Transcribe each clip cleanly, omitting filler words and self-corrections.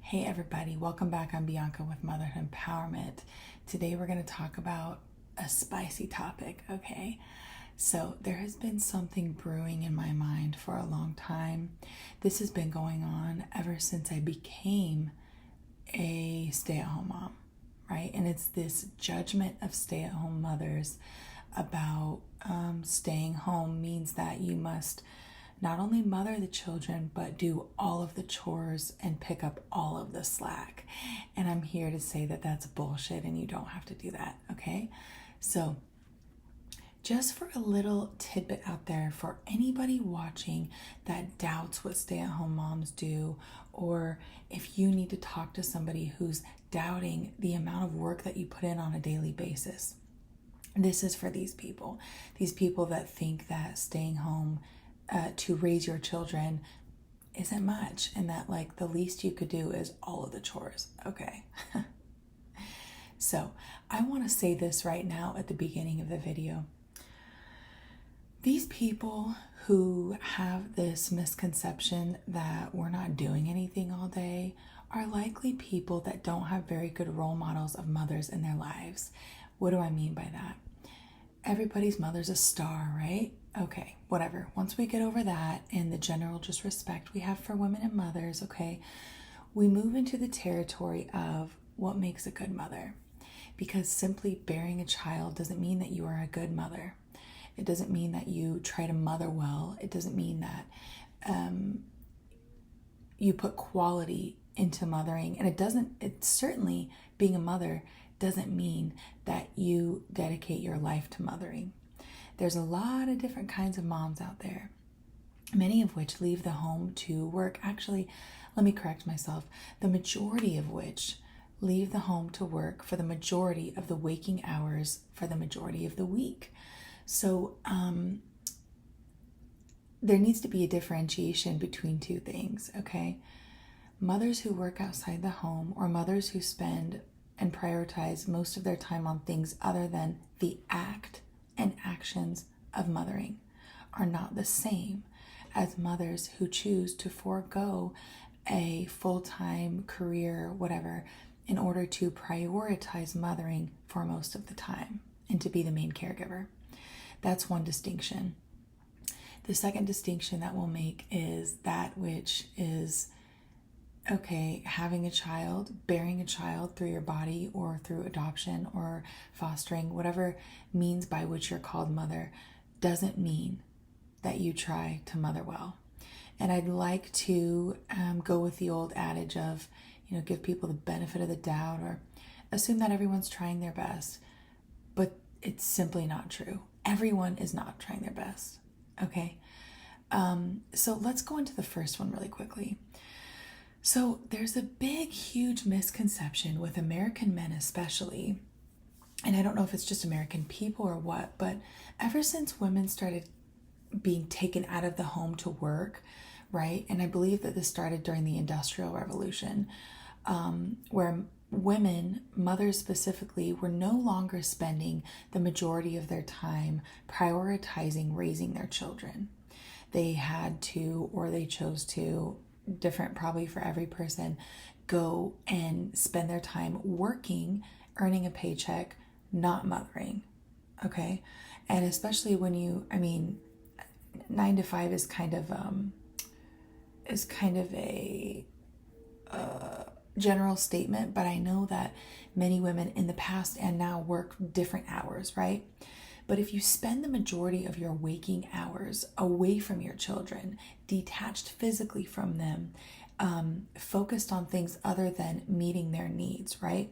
Hey everybody, welcome back. I'm Bianca with Motherhood Empowerment. Today we're going to talk about a spicy topic, okay? So there has been something brewing in my mind for a long time. This has been going on ever since I became a stay-at-home mom, right? And it's this judgment of stay-at-home mothers about staying home means that you must not only mother the children, but do all of the chores and pick up all of the slack. And I'm here to say that that's bullshit and you don't have to do that, okay? So just for a little tidbit out there for anybody watching that doubts what stay-at-home moms do, or if you need to talk to somebody who's doubting the amount of work that you put in on a daily basis. This is for these people that think that staying home to raise your children isn't much, and that like the least you could do is all of the chores, okay? So I want to say this right now at the beginning of the video. These people who have this misconception that we're not doing anything all day are likely people that don't have very good role models of mothers in their lives. What do I mean by that? Everybody's mother's a star, right? Okay, whatever. Once we get over that and the general just respect we have for women and mothers, okay, we move into the territory of what makes a good mother. Because simply bearing a child doesn't mean that you are a good mother. It doesn't mean that you try to mother well. It doesn't mean that you put quality into mothering. And it certainly, being a mother doesn't mean that you dedicate your life to mothering. There's a lot of different kinds of moms out there, many of which leave the home to work. Actually, let me correct myself. The majority of which leave the home to work for the majority of the waking hours for the majority of the week. So there needs to be a differentiation between two things, okay? Mothers who work outside the home, or mothers who spend and prioritize most of their time on things other than the act and actions of mothering, are not the same as mothers who choose to forego a full-time career, whatever, in order to prioritize mothering for most of the time and to be the main caregiver. That's one distinction. The second distinction that we'll make is that which is, okay, having a child, bearing a child through your body or through adoption or fostering, whatever means by which you're called mother, doesn't mean that you try to mother well. And I'd like to go with the old adage of, give people the benefit of the doubt or assume that everyone's trying their best. But it's simply not true. Everyone is not trying their best, okay? So let's go into the first one really quickly. So there's a big, huge misconception with American men especially, and I don't know if it's just American people or what, but ever since women started being taken out of the home to work, right? And I believe that this started during the Industrial Revolution, where women, mothers specifically, were no longer spending the majority of their time prioritizing raising their children. They had to, or they chose to, different probably for every person, go and spend their time working, earning a paycheck, not mothering, okay? And especially when 9 to 5 is kind of a general statement, but I know that many women in the past and now work different hours, right? But if you spend the majority of your waking hours away from your children, detached physically from them, focused on things other than meeting their needs, right?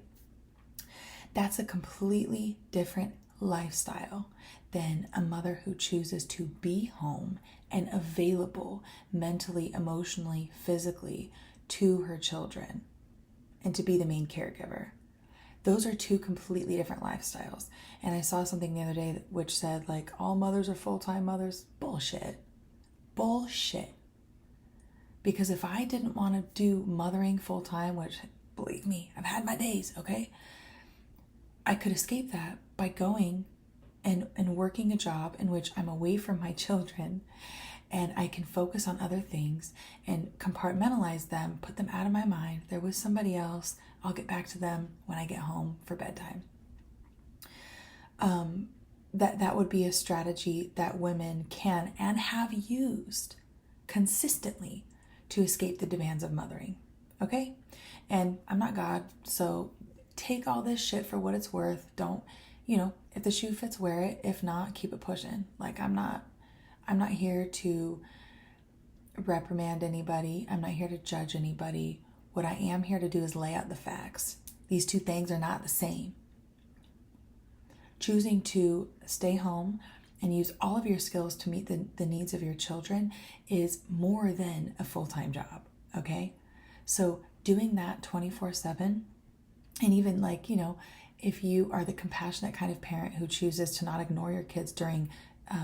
That's a completely different lifestyle than a mother who chooses to be home and available mentally, emotionally, physically to her children and to be the main caregiver. Those are two completely different lifestyles. And I saw something the other day which said, like, all mothers are full-time mothers. Bullshit. Bullshit. Because if I didn't want to do mothering full-time, which, believe me, I've had my days, okay? I could escape that by going and working a job in which I'm away from my children and I can focus on other things and compartmentalize them, put them out of my mind. They're with somebody else. I'll get back to them when I get home for bedtime. That would be a strategy that women can and have used consistently to escape the demands of mothering. Okay? And I'm not God, so take all this shit for what it's worth. Don't, if the shoe fits, wear it. If not, keep it pushing. Like, I'm not here to reprimand anybody. I'm not here to judge anybody. What I am here to do is lay out the facts. These two things are not the same. Choosing to stay home and use all of your skills to meet the needs of your children is more than a full-time job, okay? So doing that 24/7, and even if you are the compassionate kind of parent who chooses to not ignore your kids during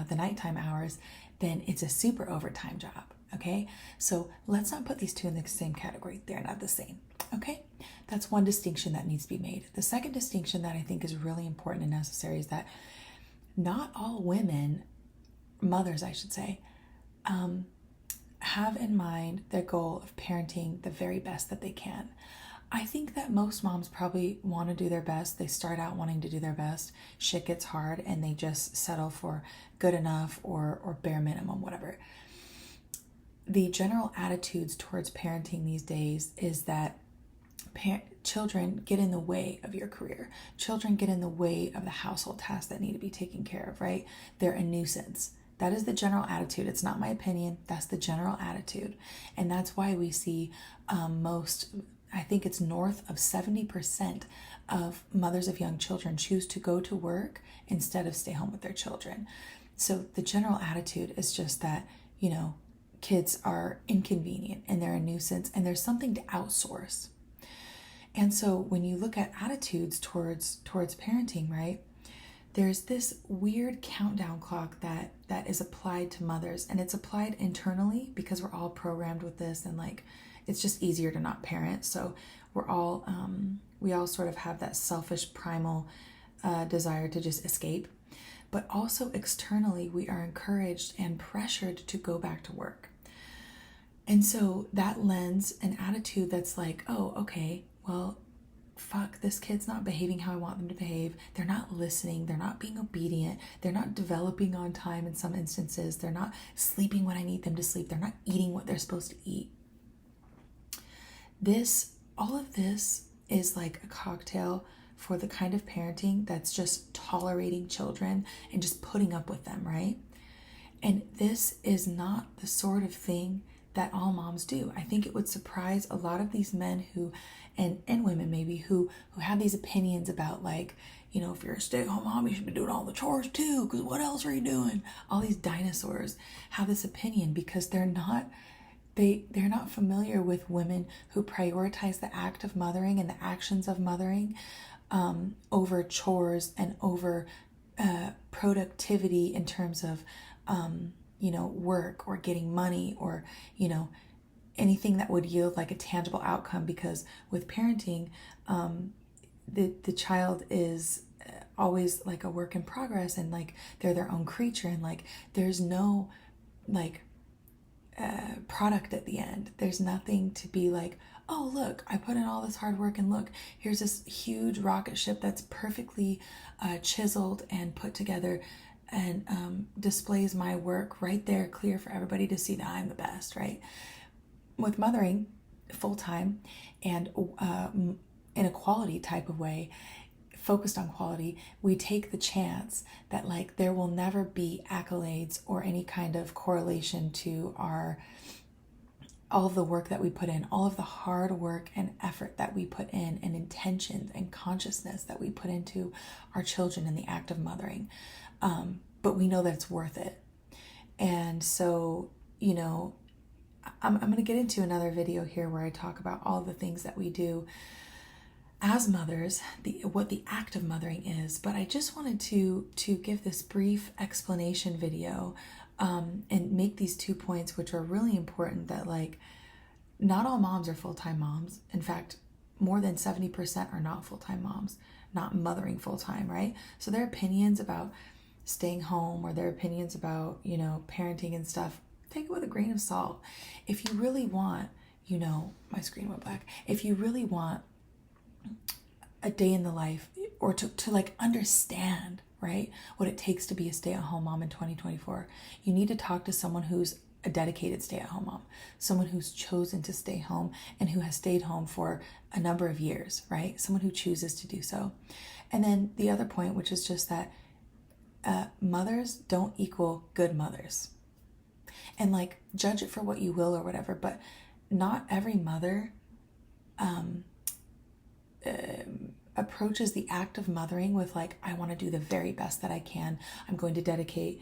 the nighttime hours, then it's a super overtime job, okay? So let's not put these two in the same category. They're not the same, okay? That's one distinction that needs to be made. The second distinction that I think is really important and necessary is that not all women, mothers I should say, have in mind their goal of parenting the very best that they can. I think that most moms probably want to do their best. They start out wanting to do their best. Shit gets hard and they just settle for good enough or bare minimum, whatever. The general attitudes towards parenting these days is that children get in the way of your career. Children get in the way of the household tasks that need to be taken care of, right? They're a nuisance. That is the general attitude. It's not my opinion. That's the general attitude. And that's why we see I think it's north of 70% of mothers of young children choose to go to work instead of stay home with their children. So the general attitude is just that, kids are inconvenient and they're a nuisance and there's something to outsource. And so when you look at attitudes towards parenting, right, there's this weird countdown clock that is applied to mothers, and it's applied internally because we're all programmed with this, and it's just easier to not parent. So we all sort of have that selfish primal desire to just escape. But also externally, we are encouraged and pressured to go back to work. And so that lends an attitude that's like, oh, okay, well, fuck, this kid's not behaving how I want them to behave. They're not listening. They're not being obedient. They're not developing on time in some instances. They're not sleeping when I need them to sleep. They're not eating what they're supposed to eat. All of this is like a cocktail for the kind of parenting that's just tolerating children and just putting up with them, right? And this is not the sort of thing that all moms do. I think it would surprise a lot of these men and women maybe who have these opinions about if you're a stay-at-home mom, you should be doing all the chores too, because what else are you doing? All these dinosaurs have this opinion because they're not familiar with women who prioritize the act of mothering and the actions of mothering over chores and over productivity in terms of work or getting money or anything that would yield a tangible outcome. Because with parenting, the child is always a work in progress, and they're their own creature, and there's no product at the end. There's nothing to be oh, look, I put in all this hard work and look, here's this huge rocket ship that's perfectly chiseled and put together and displays my work right there, clear for everybody to see that I'm the best, right? With mothering full-time and in a quality type of way, focused on quality, we take the chance that there will never be accolades or any kind of correlation to all of the work that we put in, all of the hard work and effort that we put in, and intentions and consciousness that we put into our children in the act of mothering. But we know that it's worth it. And so, I'm going to get into another video here where I talk about all the things that we do as mothers, what the act of mothering is. But I just wanted to give this brief explanation video and make these 2 points, which are really important, that not all moms are full-time moms. In fact, more than 70% are not full-time moms, not mothering full-time, right? So their opinions about staying home or their opinions about, parenting and stuff, take it with a grain of salt. If you really want, my screen went black. If you really want a day in the life, or to like understand, right, what it takes to be a stay-at-home mom in 2024, you need to talk to someone who's a dedicated stay-at-home mom, someone who's chosen to stay home and who has stayed home for a number of years, right? Someone who chooses to do so. And then the other point, which is just that mothers don't equal good mothers. And like, judge it for what you will or whatever, but not every mother approaches the act of mothering with like, I want to do the very best that I can. I'm going to dedicate,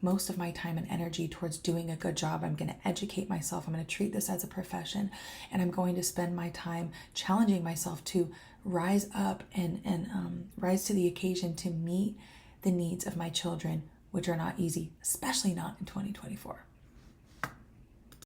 most of my time and energy towards doing a good job. I'm going to educate myself. I'm going to treat this as a profession, and I'm going to spend my time challenging myself to rise up and rise to the occasion to meet the needs of my children, which are not easy, especially not in 2024.